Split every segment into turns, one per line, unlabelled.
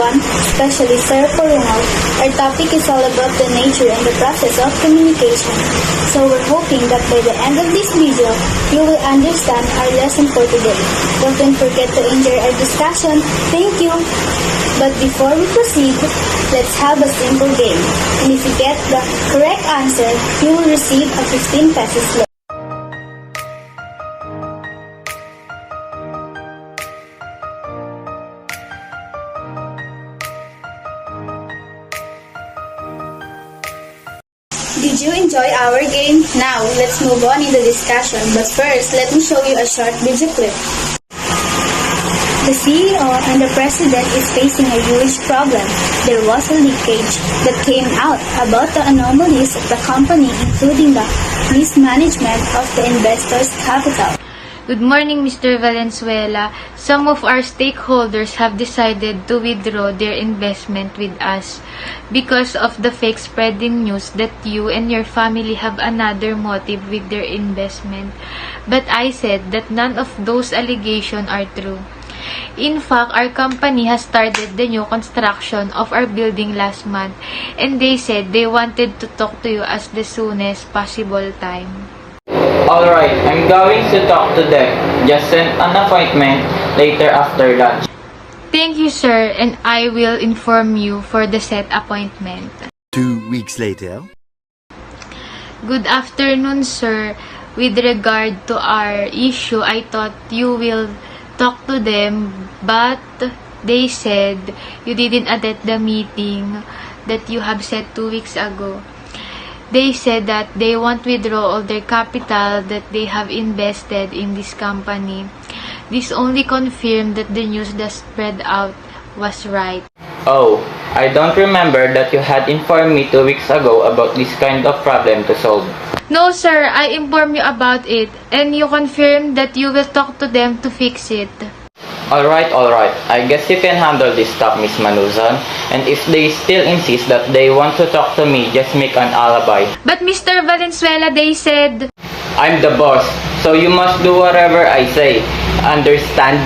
everyone, especially Sir Porungal. Our topic is all about the nature and the process of communication. So we're hoping that by the end of this video, you will understand our lesson for today. Don't forget to enjoy our discussion. Thank you! But before we proceed, let's have a simple game. And if you get the correct answer, you will receive a 15 pesos loan. Did you enjoy our game? Now, let's move on in the discussion. But first, let me show you a short video clip. The CEO and the President is facing a huge problem. There was a leakage that came out about the anomalies of the company, including the mismanagement of the investors' capital.
Good morning, Mr. Valenzuela. Some of our stakeholders have decided to withdraw their investment with us because of the fake spreading news that you and your family have another motive with their investment. But I said that none of those allegations are true. In fact, our company has started the new construction of our building last month, and they said they wanted to talk to you as the soonest possible time.
Alright, I'm going to talk to them. Just send an appointment later after lunch.
Thank you, sir, and I will inform you for the set appointment.
2 weeks later.
Good afternoon, sir. With regard to our issue, I thought you will talk to them, but they said you didn't attend the meeting that you have set 2 weeks ago. They said that they want to withdraw all their capital that they have invested in this company. This only confirmed that the news that spread out was right.
Oh, I don't remember that you had informed me 2 weeks ago about this kind of problem to solve.
No, sir, I informed you about it, and you confirmed that you will talk to them to fix it.
Alright. I guess you can handle this stuff, Miss Manuzan. And if they still insist that they want to talk to me, just make an alibi.
But Mr. Valenzuela, they said...
I'm the boss, so you must do whatever I say. Understand?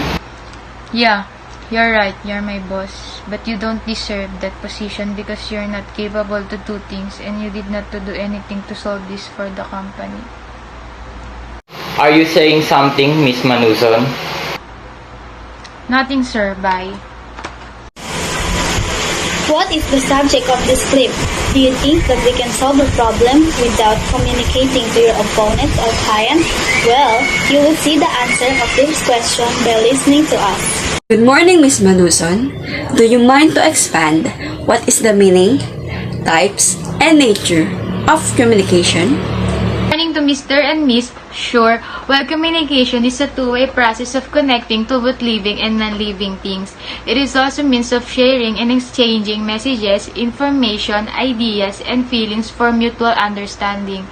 Yeah, you're right, you're my boss. But you don't deserve that position because you're not capable to do things and you did not to do anything to solve this for the company.
Are you saying something, Miss Manuzan?
Nothing, sir. Bye.
What is the subject of this clip? Do you think that we can solve a problem without communicating to your opponent or client? Well, you will see the answer of this question by listening to us.
Good morning, Ms. Manuzon. Do you mind to expand what is the meaning, types, and nature of communication?
Morning to Mr. and Miss. Sure, well, communication is a two-way process of connecting to both living and non-living things. It is also a means of sharing and exchanging messages, information, ideas, and feelings for mutual understanding.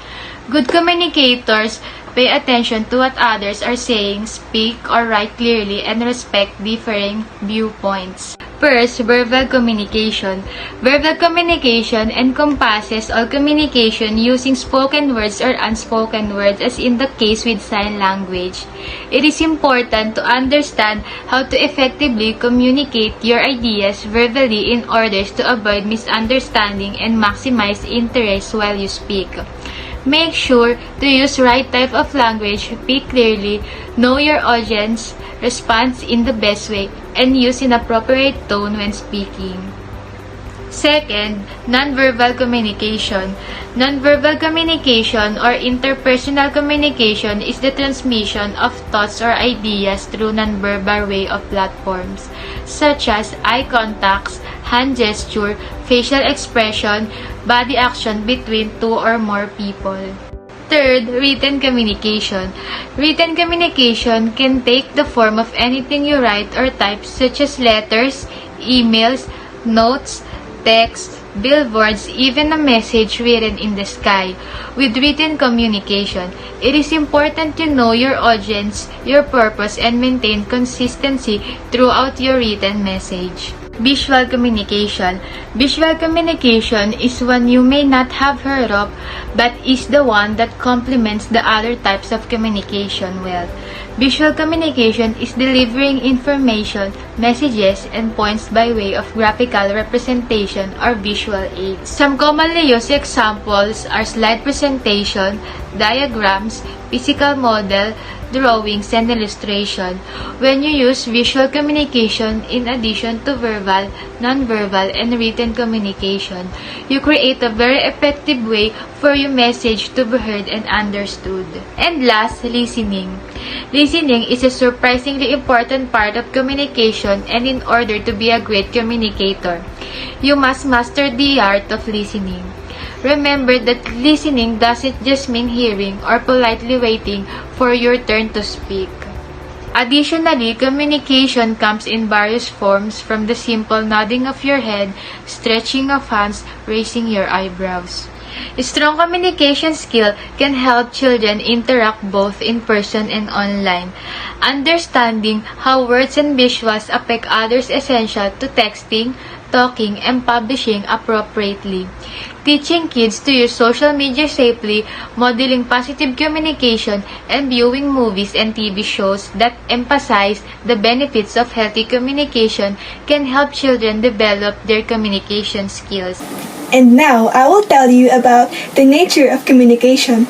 Good communicators pay attention to what others are saying, speak or write clearly, and respect differing viewpoints. First, verbal communication. Verbal communication encompasses all communication using spoken words or unspoken words, as in the case with sign language. It is important to understand how to effectively communicate your ideas verbally in order to avoid misunderstanding and maximize interest while you speak. Make sure to use right type of language, speak clearly, know your audience, respond in the best way, and use an appropriate tone when speaking. Second, nonverbal communication. Nonverbal communication or interpersonal communication is the transmission of thoughts or ideas through nonverbal way of platforms, such as eye contacts, hand gesture, facial expression, body action between two or more people. Third, written communication. Written communication can take the form of anything you write or type, such as letters, emails, notes, text, billboards, even a message written in the sky. With written communication, it is important to know your audience, your purpose, and maintain consistency throughout your written message. Visual communication. Visual communication is one you may not have heard of, but is the one that complements the other types of communication well. Visual communication is delivering information, messages, and points by way of graphical representation or visual aids. Some commonly used examples are slide presentation, diagrams, physical model, drawings, and illustration. When you use visual communication in addition to verbal, nonverbal, and written communication, you create a very effective way for your message to be heard and understood. And last, listening. Listening is a surprisingly important part of communication, and in order to be a great communicator, you must master the art of listening. Remember that listening doesn't just mean hearing or politely waiting for your turn to speak. Additionally, communication comes in various forms, from the simple nodding of your head, stretching of hands, raising your eyebrows. A strong communication skill can help children interact both in person and online. Understanding how words and visuals affect others is essential to texting, talking, and publishing appropriately. Teaching kids to use social media safely, modeling positive communication, and viewing movies and TV shows that emphasize the benefits of healthy communication can help children develop their communication skills.
And now, I will tell you about the nature of communication.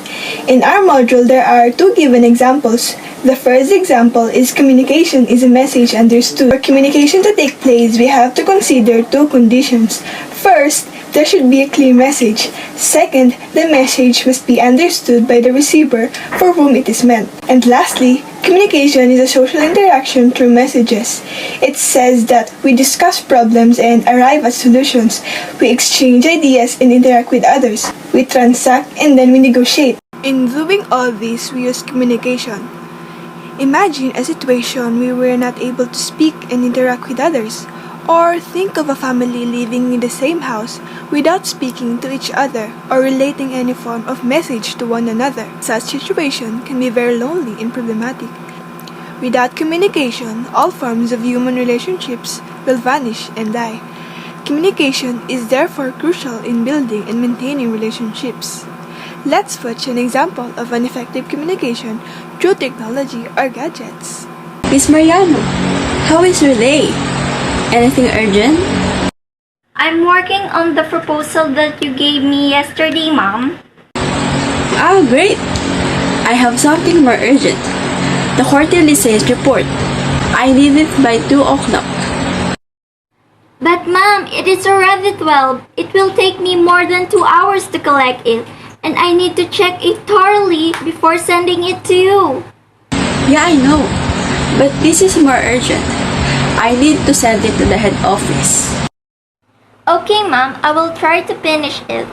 In our module, there are two given examples. The first example is communication is a message understood. For communication to take place, we have to consider two conditions. First, there should be a clear message. Second, the message must be understood by the receiver for whom it is meant. And lastly, communication is a social interaction through messages. It says that we discuss problems and arrive at solutions. We exchange ideas and interact with others. We transact and then we negotiate. In doing all this, we use communication. Imagine a situation where we are not able to speak and interact with others. Or think of a family living in the same house without speaking to each other or relating any form of message to one another. Such situation can be very lonely and problematic. Without communication, all forms of human relationships will vanish and die. Communication is therefore crucial in building and maintaining relationships. Let's watch an example of an effective communication through technology or gadgets.
Miss Mariano, how is your day? Anything urgent?
I'm working on the proposal that you gave me yesterday, Mom.
Ah, great! I have something more urgent. The quarterly sales report. I need it by 2 o'clock.
But Mom, it is already 12. It will take me more than 2 hours to collect it, and I need to check it thoroughly before sending it to you.
Yeah, I know. But this is more urgent. I need to send it to the head office.
Okay, Mom, I will try to finish it.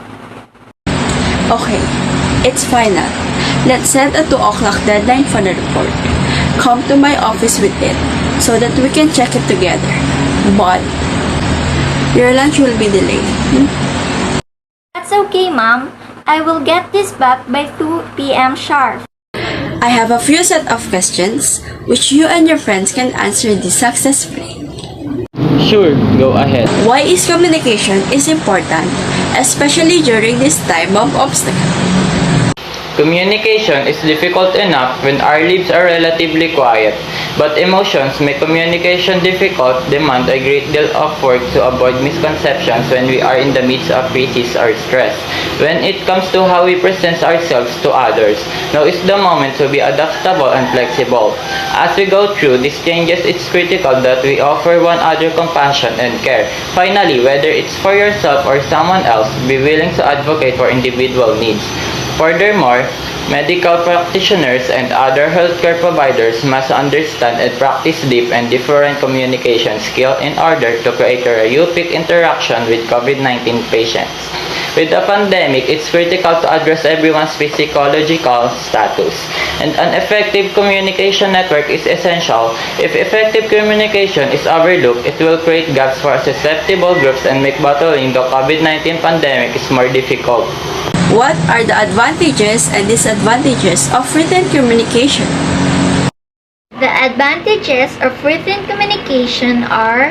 Okay, it's final. Let's set a 2 o'clock deadline for the report. Come to my office with it so that we can check it together. But your lunch will be delayed.
That's okay, Mom. I will get this back by 2 p.m. sharp.
I have a few set of questions which you and your friends can answer this successfully.
Sure, go ahead.
Why is communication is important, especially during this time of obstacle?
Communication is difficult enough when our lives are relatively quiet, but emotions make communication difficult, demand a great deal of work to avoid misconceptions when we are in the midst of crisis or stress. When it comes to how we present ourselves to others, now is the moment to be adaptable and flexible. As we go through these changes, it's critical that we offer one another compassion and care. Finally, whether it's for yourself or someone else, be willing to advocate for individual needs. Furthermore, medical practitioners and other healthcare providers must understand and practice deep and different communication skills in order to create a therapeutic interaction with COVID-19 patients. With the pandemic, it's critical to address everyone's physiological status, and an effective communication network is essential. If effective communication is overlooked, it will create gaps for susceptible groups and make battling the COVID-19 pandemic is more difficult.
What are the advantages and disadvantages of written communication?
The advantages of written communication are: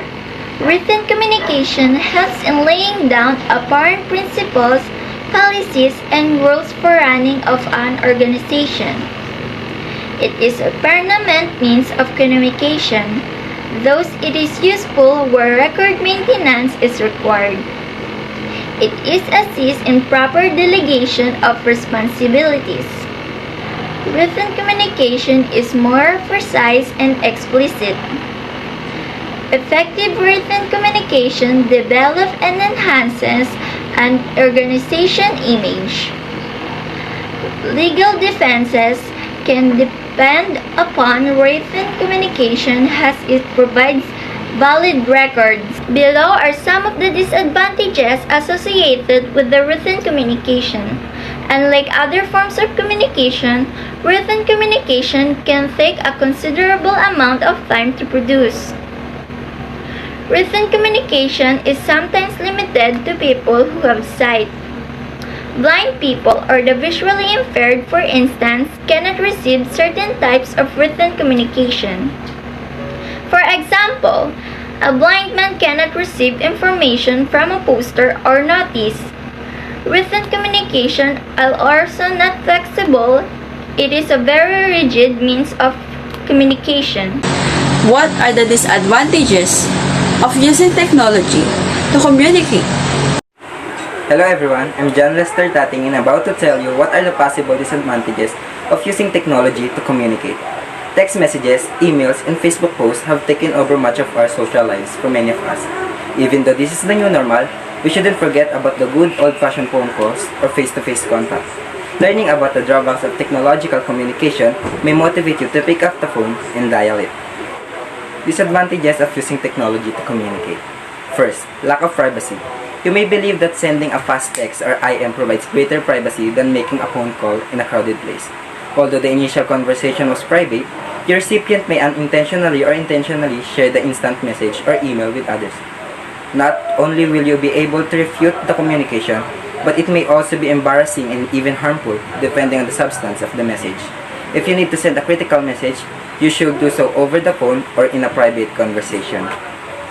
written communication helps in laying down apparent principles, policies, and rules for running of an organization. It is a permanent means of communication, thus it is useful where record maintenance is required. It is assist in proper delegation of responsibilities. Written communication is more precise and explicit. Effective written communication develops and enhances an organization image. Legal defenses can depend upon written communication as it provides valid records. Below are some of the disadvantages associated with the written communication. Unlike other forms of communication, written communication can take a considerable amount of time to produce. Written communication is sometimes limited to people who have sight. Blind people or the visually impaired, for instance, cannot receive certain types of written communication. For example, a blind man cannot receive information from a poster or notice. Written communication are also not flexible. It is a very rigid means of communication.
What are the disadvantages of using technology to communicate?
Hello everyone, I'm John Lester Tating and about to tell you what are the possible disadvantages of using technology to communicate. Text messages, emails, and Facebook posts have taken over much of our social lives for many of us. Even though this is the new normal, we shouldn't forget about the good old-fashioned phone calls or face-to-face contact. Learning about the drawbacks of technological communication may motivate you to pick up the phone and dial it. Disadvantages of using technology to communicate. First, lack of privacy. You may believe that sending a fast text or IM provides greater privacy than making a phone call in a crowded place. Although the initial conversation was private, the recipient may unintentionally or intentionally share the instant message or email with others. Not only will you be able to refute the communication, but it may also be embarrassing and even harmful depending on the substance of the message. If you need to send a critical message, you should do so over the phone or in a private conversation.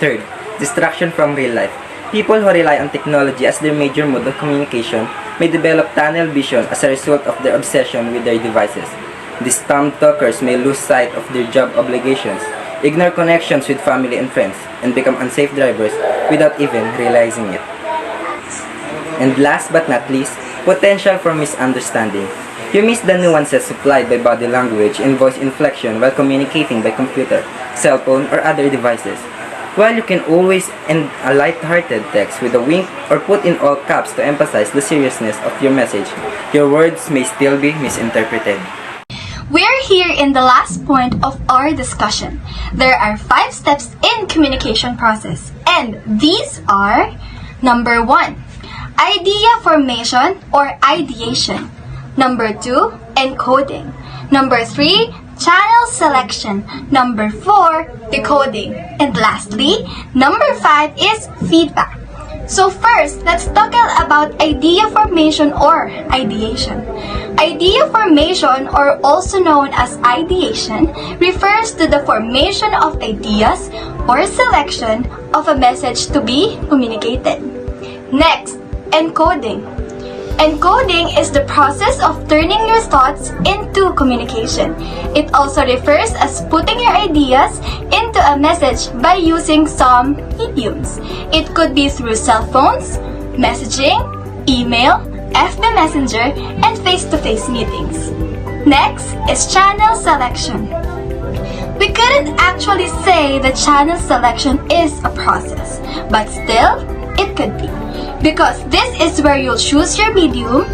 Third, distraction from real life. People who rely on technology as their major mode of communication may develop tunnel vision as a result of their obsession with their devices. These thumb talkers may lose sight of their job obligations, ignore connections with family and friends, and become unsafe drivers without even realizing it. And last but not least, potential for misunderstanding. You miss the nuances supplied by body language and voice inflection while communicating by computer, cell phone, or other devices. While you can always end a light-hearted text with a wink or put in all caps to emphasize the seriousness of your message, your words may still be misinterpreted.
We're here in the last point of our discussion. There are 5 steps in communication process, and these are: number 1, idea formation or ideation. Number 2, encoding. Number 3, channel selection. Number 4, decoding. And lastly, number 5 is feedback. So first, let's talk about idea formation or ideation. Idea formation, or also known as ideation, refers to the formation of ideas or selection of a message to be communicated. Next, encoding. Encoding is the process of turning your thoughts into communication. It also refers as putting your ideas into a message by using some mediums. It could be through cell phones, messaging, email, FB Messenger, and face-to-face meetings. Next is channel selection. We couldn't actually say that channel selection is a process, but still, it could be. Because this is where you'll choose your medium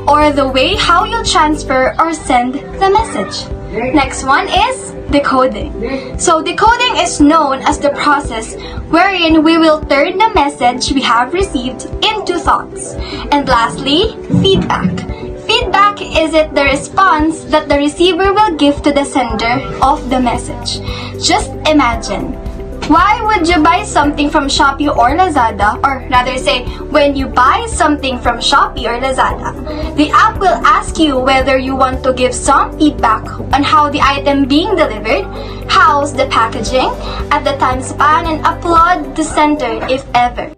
or the way how you'll transfer or send the message. Next one is decoding. So decoding is known as the process wherein we will turn the message we have received into thoughts. And lastly, feedback. Feedback is the response that the receiver will give to the sender of the message. Just imagine, why would you buy something from Shopee or Lazada? Or rather say, when you buy something from Shopee or Lazada, the app will ask you whether you want to give some feedback on how the item being delivered, how's the packaging, at the time span, and upload to center if ever.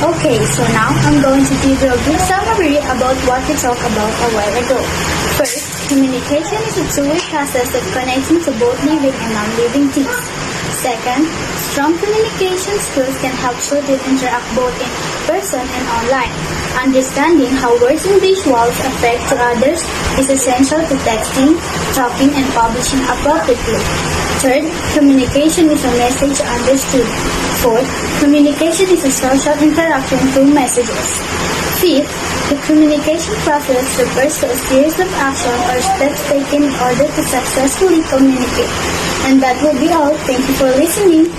Okay, so now I'm going to give you a brief summary about what we talked about a while ago. First, Communication is a two-way process of connecting to both living and non-living things. Second, strong communication skills can help children interact both in person and online. Understanding how words and visuals affect to others is essential to texting, talking, and publishing appropriately. Third, communication is a message understood. Fourth, communication is a social interaction through messages. Fifth, the communication process refers to a series of actions or steps taken in order to successfully communicate. And that will be all. Thank you for listening.